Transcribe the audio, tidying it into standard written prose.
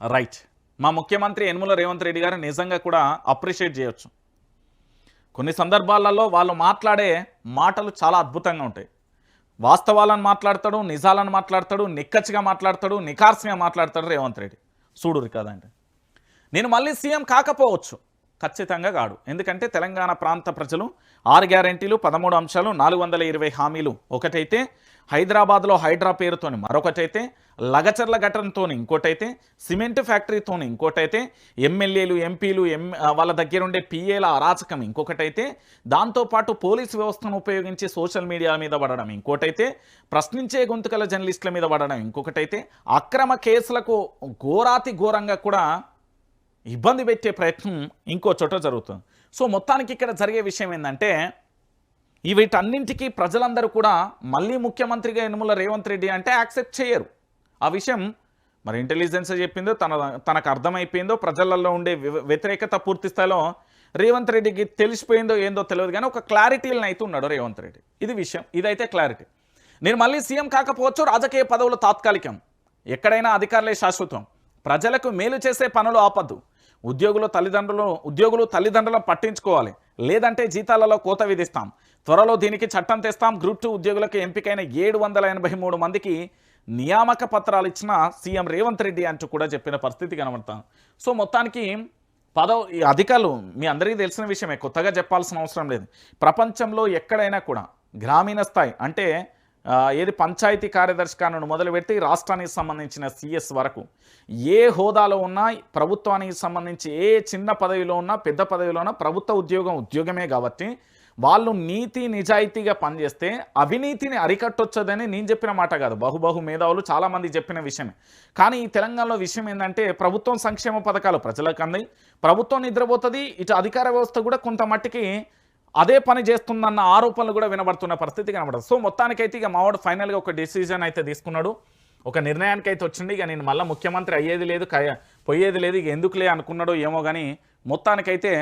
Right. మా ముఖ్యమంత్రి యనమల రేవంత్ రెడ్డి గారు నిజంగా కూడా అప్రిషియేట్ చేయొచ్చు. కొన్ని సందర్భాలలో వాళ్ళు మాట్లాడే మాటలు చాలా అద్భుతంగా ఉంటాయి. వాస్తవాలను మాట్లాడతాడు, నిజాలను మాట్లాడతాడు, నిక్కచ్చిగా మాట్లాడతాడు, నిఖార్సుగా మాట్లాడతాడు రేవంత్ రెడ్డి. చూడుర్రి కదండి. నేను మళ్ళీ సీఎం కాకపోవచ్చు. ఖచ్చితంగా కాడు. ఎందుకంటే తెలంగాణ ప్రాంత ప్రజలు 6 గ్యారెంటీలు, 13 అంశాలు, 420 హామీలు ఒకటైతే, హైదరాబాద్లో హైడ్రా పేరుతోని మరొకటైతే, లగచర్ల ఘటనతోని ఇంకోటైతే, సిమెంట్ ఫ్యాక్టరీతోని ఇంకోటైతే, ఎమ్మెల్యేలు ఎంపీలు వాళ్ళ దగ్గరుండే పిఏల అరాచకం ఇంకొకటైతే, దాంతోపాటు పోలీసు వ్యవస్థను ఉపయోగించి సోషల్ మీడియా మీద పడడం ఇంకోటైతే, ప్రశ్నించే గొంతుకల జర్నలిస్టుల మీద పడడం ఇంకొకటైతే, అక్రమ కేసులకు ఘోరాతి ఘోరంగా కూడా ఇబ్బంది పెట్టే ప్రయత్నం ఇంకో చోట జరుగుతుంది. సో మొత్తానికి ఇక్కడ జరిగే విషయం ఏంటంటే, వీటన్నింటికీ ప్రజలందరూ కూడా మళ్ళీ ముఖ్యమంత్రిగా యనమల రేవంత్ రెడ్డి అంటే యాక్సెప్ట్ చేయరు. ఆ విషయం మరి ఇంటెలిజెన్స్ చెప్పిందో తనకు అర్థమైపోయిందో, ప్రజలలో ఉండే వ్యతిరేకత పూర్తి స్థాయిలో రేవంత్ రెడ్డికి తెలిసిపోయిందో ఏందో తెలియదు, కానీ ఒక క్లారిటీలను అయితే ఉన్నాడు రేవంత్ రెడ్డి. ఇది విషయం, ఇదైతే క్లారిటీ. నేను మళ్ళీ సీఎం కాకపోవచ్చు, రాజకీయ పదవులు తాత్కాలికం, ఎక్కడైనా అధికారులే శాశ్వతం, ప్రజలకు మేలు చేసే పనులు ఆపద్దు, ఉద్యోగులు తల్లిదండ్రులను పట్టించుకోవాలి, లేదంటే జీతాలలో కోత విధిస్తాం, త్వరలో దీనికి చట్టం తెస్తాం, గ్రూప్ 2 ఉద్యోగులకు ఎంపికైన 783 మందికి నియామక పత్రాలు ఇచ్చిన సీఎం రేవంత్ రెడ్డి అంటూ కూడా చెప్పిన పరిస్థితి కనబడతాం. సో మొత్తానికి ఈ అధికారులు మీ అందరికీ తెలిసిన విషయమే, కొత్తగా చెప్పాల్సిన అవసరం లేదు. ప్రపంచంలో ఎక్కడైనా కూడా గ్రామీణ స్థాయి అంటే ఏది పంచాయతీ కార్యదర్శి కానుండి మొదలుపెట్టి రాష్ట్రానికి సంబంధించిన సిఎస్ వరకు ఏ హోదాలో ఉన్నా, ప్రభుత్వానికి సంబంధించి ఏ చిన్న పదవిలో ఉన్నా పెద్ద పదవిలో ఉన్నా ప్రభుత్వ ఉద్యోగమే కాబట్టి వాళ్ళు నీతి నిజాయితీగా పనిచేస్తే అవినీతిని అరికట్టొచ్చదని నేను చెప్పిన మాట కాదు, బహు మేధావులు చాలామంది చెప్పిన విషయమే. కానీ ఈ తెలంగాణలో విషయం ఏంటంటే, ప్రభుత్వం సంక్షేమ పథకాలు ప్రజలకు అందాయి, ప్రభుత్వం నిద్రపోతుంది, ఇటు అధికార వ్యవస్థ కూడా కొంత మట్టికి అదే పని చేస్తుందన్న ఆరోపణలు కూడా వినబడుతున్న పరిస్థితి కనబడదు. సో మొత్తానికైతే ఇక మావాడు ఫైనల్గా ఒక డెసిజన్ అయితే తీసుకున్నాడు, ఒక నిర్ణయానికి అయితే వచ్చింది. ఇక నేను మళ్ళీ ముఖ్యమంత్రి అయ్యేది లేదు, పోయేది లేదు, ఇక ఎందుకులే అనుకున్నాడో ఏమో, కానీ మొత్తానికైతే